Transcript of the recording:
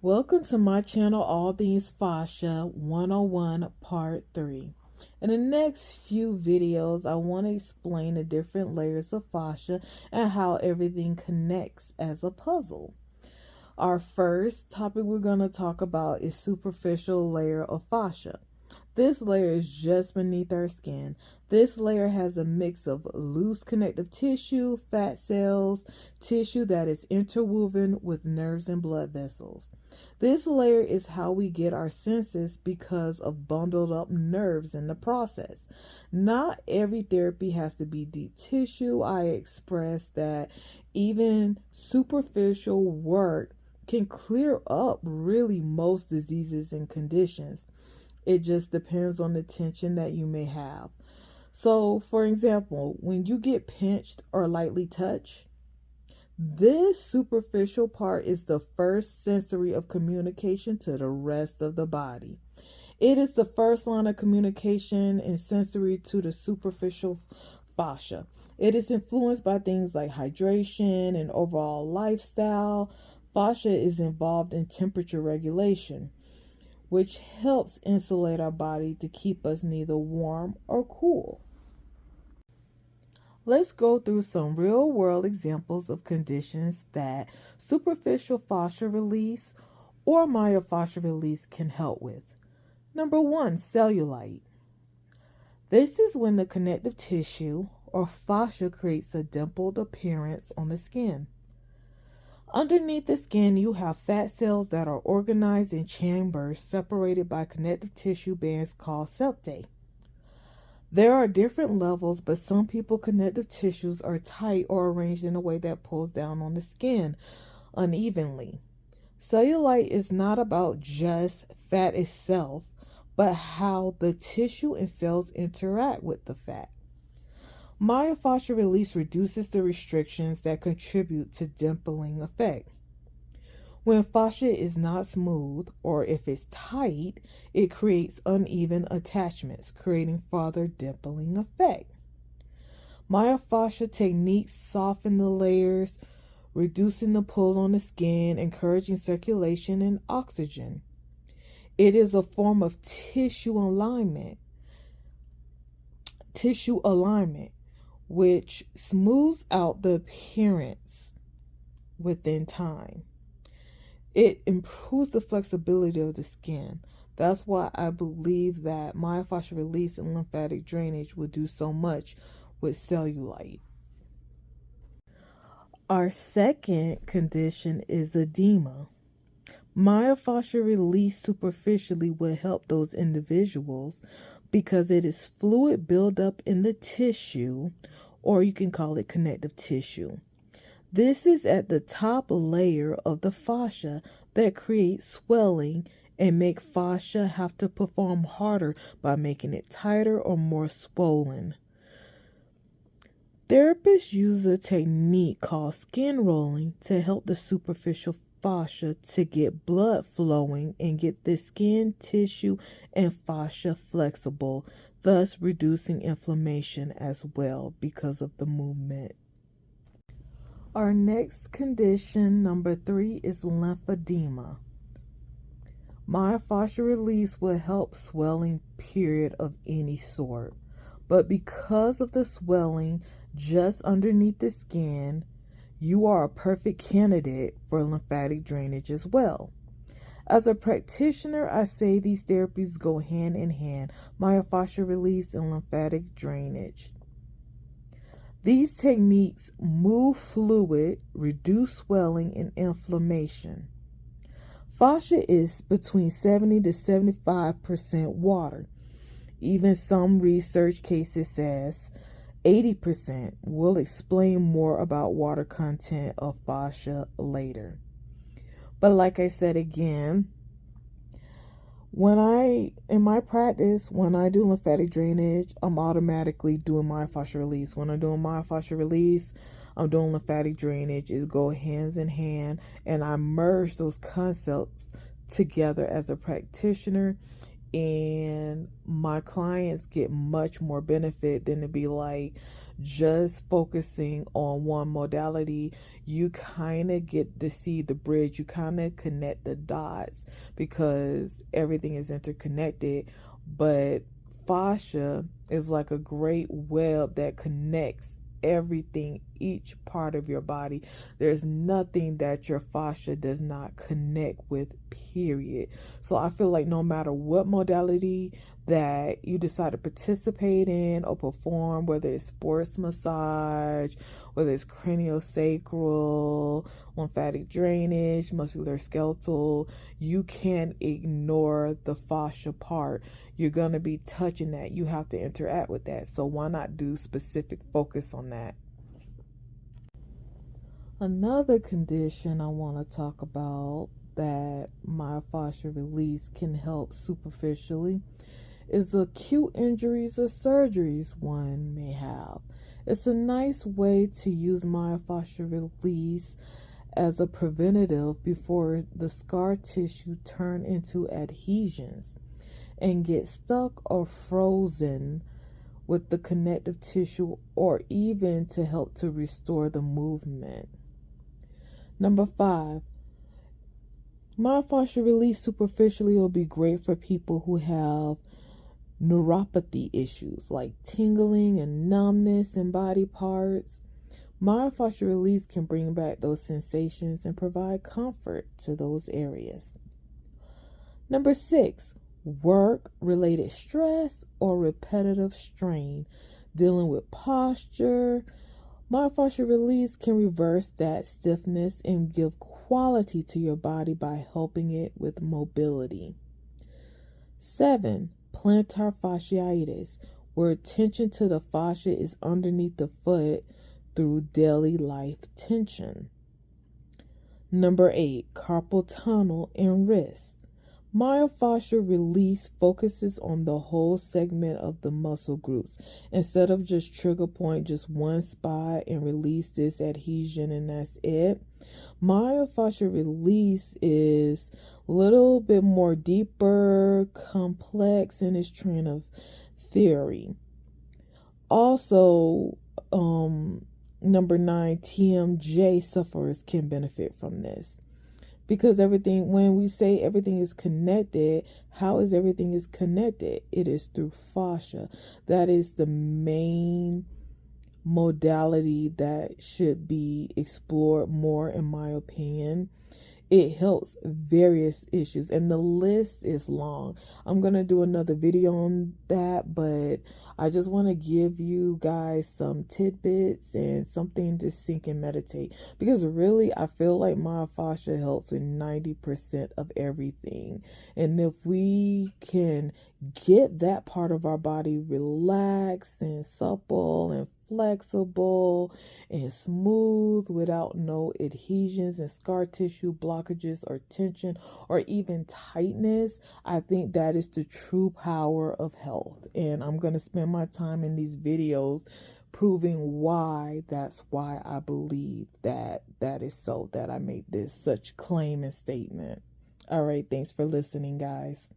Welcome to my channel, All Things Fascia 101 Part 3. In the next few videos, I want to explain the different layers of fascia and how everything connects as a puzzle. Our first topic we're going to talk about is superficial layer of fascia. This layer is just beneath our skin. This layer has a mix of loose connective tissue, fat cells, tissue that is interwoven with nerves and blood vessels. This layer is how we get our senses because of bundled up nerves in the process. Not every therapy has to be deep tissue. I express that even superficial work can clear up really most diseases and conditions. It just depends on the tension that you may have. So, for example, when you get pinched or lightly touched, this superficial part is the first sensory of communication to the rest of the body. It is the first line of communication and sensory to the superficial fascia. It is influenced by things like hydration and overall lifestyle. Fascia is involved in temperature regulation, which helps insulate our body to keep us neither warm or cool. Let's go through some real-world examples of conditions that superficial fascia release or myofascial release can help with. Number 1, cellulite. This is when the connective tissue or fascia creates a dimpled appearance on the skin. Underneath the skin, you have fat cells that are organized in chambers separated by connective tissue bands called septae. There are different levels, but some people's connective tissues are tight or arranged in a way that pulls down on the skin unevenly. Cellulite is not about just fat itself, but how the tissue and cells interact with the fat. Myofascial release reduces the restrictions that contribute to dimpling effect. When fascia is not smooth or if it's tight, it creates uneven attachments, creating further dimpling effect. Myofascial techniques soften the layers, reducing the pull on the skin, encouraging circulation and oxygen. It is a form of tissue alignment, which smooths out the appearance within time. It improves the flexibility of the skin. That's why I believe that myofascial release and lymphatic drainage will do so much with cellulite. Our second condition is edema. Myofascial release superficially will help those individuals because it is fluid buildup in the tissue, or you can call it connective tissue. This is at the top layer of the fascia that creates swelling and make fascia have to perform harder by making it tighter or more swollen. Therapists use a technique called skin rolling to help the superficial fascia to get blood flowing and get the skin, tissue, and fascia flexible, thus reducing inflammation as well because of the movement. Our next condition, number 3, is lymphedema. Myofascial release will help swelling period of any sort, but because of the swelling just underneath the skin, you are a perfect candidate for lymphatic drainage as well. As a practitioner, I say these therapies go hand in hand, myofascial release and lymphatic drainage. These techniques move fluid, reduce swelling and inflammation. Fascia is between 70 to 75% water. Even some research cases says 80%. We'll explain more about water content of fascia later. But like I said again, in my practice, when I do lymphatic drainage, I'm automatically doing myofascial release. When I'm doing myofascial release, I'm doing lymphatic drainage. It go hands in hand, and I merge those concepts together as a practitioner, and my clients get much more benefit than to be like just focusing on one modality, you kind of get to see the bridge. You kind of connect the dots because everything is interconnected. But fascia is like a great web that connects everything, each part of your body. There's nothing that your fascia does not connect with, period. So I feel like no matter what modality that you decide to participate in or perform, whether it's sports massage, whether it's craniosacral, lymphatic drainage, musculoskeletal, you can't ignore the fascia part. You're going to be touching that. You have to interact with that. So why not do specific focus on that? Another condition I want to talk about that myofascial release can help superficially is acute injuries or surgeries one may have. It's a nice way to use myofascial release as a preventative before the scar tissue turn into adhesions and get stuck or frozen with the connective tissue, or even to help to restore the movement. Number 5, myofascial release superficially will be great for people who have neuropathy issues like tingling and numbness in body parts. Myofascial release can bring back those sensations and provide comfort to those areas. Number 6, work-related stress or repetitive strain, dealing with posture. Myofascial release can reverse that stiffness and give quality to your body by helping it with mobility. 7, plantar fasciitis, where tension to the fascia is underneath the foot through daily life tension. Number 8, carpal tunnel and wrist. Myofascial release focuses on the whole segment of the muscle groups instead of just trigger point just one spot and release this adhesion and that's it. Myofascial release is a little bit more deeper, complex in its train of theory. Also, number 9, TMJ sufferers can benefit from this. Because when we say everything is connected, how is everything is connected? It is through fascia. That is the main modality that should be explored more, in my opinion. It helps various issues, and the list is long. I'm going to do another video on that, but I just want to give you guys some tidbits and something to think and meditate, because really I feel like myofascia helps with 90% of everything. And if we can get that part of our body relaxed and supple and flexible and smooth without no adhesions and scar tissue blockages or tension or even tightness, I think that is the true power of health. And I'm going to spend my time in these videos proving why that's why I believe that is so, that I made this such claim and statement. All right, thanks for listening, guys.